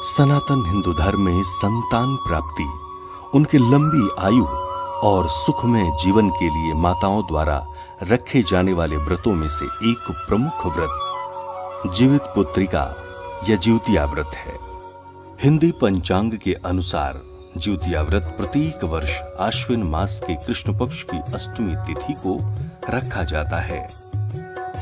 सनातन हिंदू धर्म में संतान प्राप्ति, उनकी लंबी आयु और सुखमय जीवन के लिए माताओं द्वारा रखे जाने वाले व्रतों में से एक प्रमुख व्रत जीवित पुत्रिका या जिउतिया व्रत है। हिंदी पंचांग के अनुसार जिउतिया व्रत प्रत्येक वर्ष आश्विन मास के कृष्ण पक्ष की अष्टमी तिथि को रखा जाता है।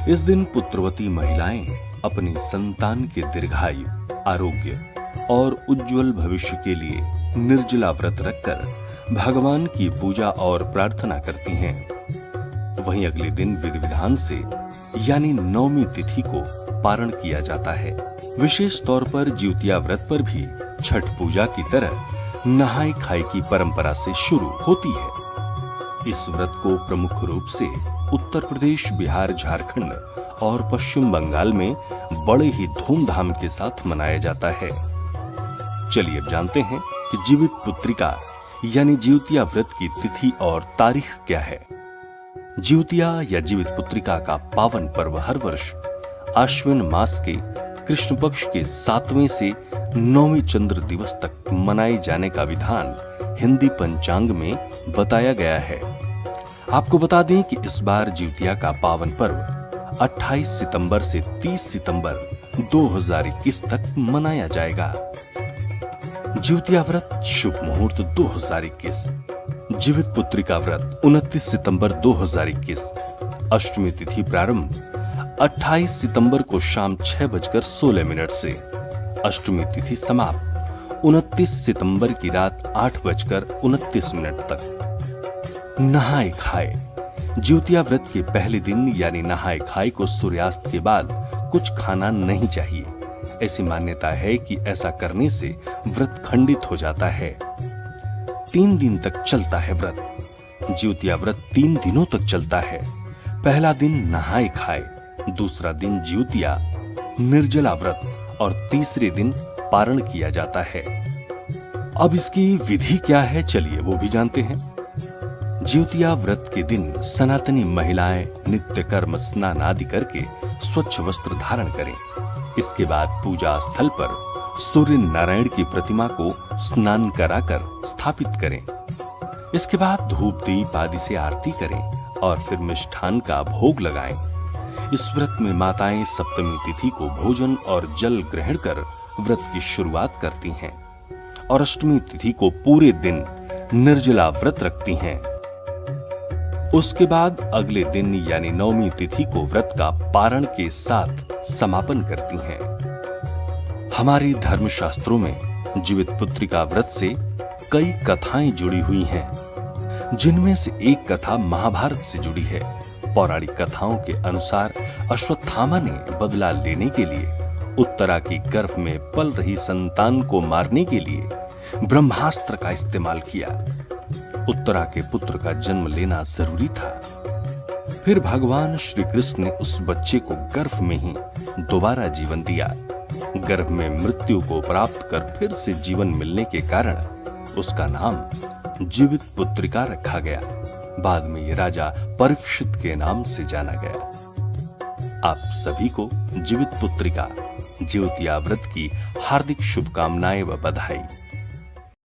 इस दिन पुत्रवती महिलाएं अपनी संतान के दीर्घायु, आरोग्य और उज्जवल भविष्य के लिए निर्जला व्रत रखकर भगवान की पूजा और प्रार्थना करती हैं। वहीं अगले दिन विधि विधान से यानी नवमी तिथि को पारण किया जाता है। विशेष तौर पर जिउतिया व्रत पर भी छठ पूजा की तरह नहाय खाए की परंपरा से शुरू होती है। इस व्रत को प्रमुख रूप से उत्तर प्रदेश, बिहार, झारखंड और पश्चिम बंगाल में बड़े ही धूमधाम के साथ मनाया जाता है। चलिए अब जानते हैं कि जीवित पुत्रिका यानी जिउतिया व्रत की तिथि और तारीख क्या है। जिउतिया या जीवित पुत्रिका का पावन पर्व हर वर्ष आश्विन मास के कृष्ण पक्ष के 7वें से 9वें चंद्र दिवस तक मनाए जाने का विधान हिंदी पंचांग में बताया गया है। आपको बता दें कि इस बार जिउतिया का पावन पर्व 28 सितंबर से 30 सितंबर 2021 तक मनाया जाएगा। जिउतिया व्रत शुभ मुहूर्त 2021। जीवित पुत्रिका व्रत 29 सितंबर 2021। अष्टमी तिथि प्रारंभ 28 सितंबर को शाम 6:16 से। अष्टमी तिथि समाप्त 29 सितंबर की रात 8:29 तक। नहाए खाए। जिउतिया व्रत के पहले दिन यानी नहाए खाए को सूर्यास्त के बाद कुछ खाना नहीं चाहिए। ऐसी मान्यता है कि ऐसा करने से व्रत खंडित हो जाता है। 3 दिन तक चलता है व्रत। जिउतिया व्रत 3 दिनों तक चलता है। पहला दिन नहाए खाए, दूसरा दिन जिउतिया, निर्जला व्रत और तीसरे दिन पारण किया जाता है। अब इसकी विधि क्या है, चलिए वो भी जानते हैं। जिउतिया व्रत के दिन सनातनी महिलाएं नित्य कर्म स्नान आदि करके स्वच्छ वस्त्र धारण करें। इसके बाद पूजा स्थल पर सूर्य नारायण की प्रतिमा को स्नान कराकर स्थापित करें। इसके बाद धूप दीप आदि से आरती करें और फिर मिष्ठान का भोग लगाएं। इस व्रत में माताएं सप्तमी तिथि को भोजन और जल ग्रहण कर व्रत की शुरुआत करती हैं और अष्टमी तिथि को पूरे दिन निर्जला व्रत रखती हैं। उसके बाद अगले दिन यानी नवमी तिथि को व्रत का पारण के साथ समापन करती हैं। हमारे धर्मशास्त्रों में जीवित पुत्रिका व्रत से कई कथाएं जुड़ी हुई हैं, जिनमें से एक कथा महाभारत से जुड़ी है। पौराणिक कथाओं के अनुसार अश्वत्थामा ने बदला लेने के लिए उत्तरा की गर्भ में पल रही संतान को मारने के लिए ब्रह्मास्त्र का इस्तेमाल किया। उत्तरा के पुत्र का जन्म लेना जरूरी था। फिर भगवान श्री कृष्ण ने उस बच्चे को गर्भ में ही दोबारा जीवन दिया। गर्भ में मृत्यु को प्राप्त कर फिर से जीवन मिलने के कारण उसका नाम जीवित पुत्रिका रखा गया। बाद में ये राजा परीक्षित के नाम से जाना गया। आप सभी को जीवित पुत्रिका जिउतिया व्रत की हार्दिक शुभकामनाएं व बधाई।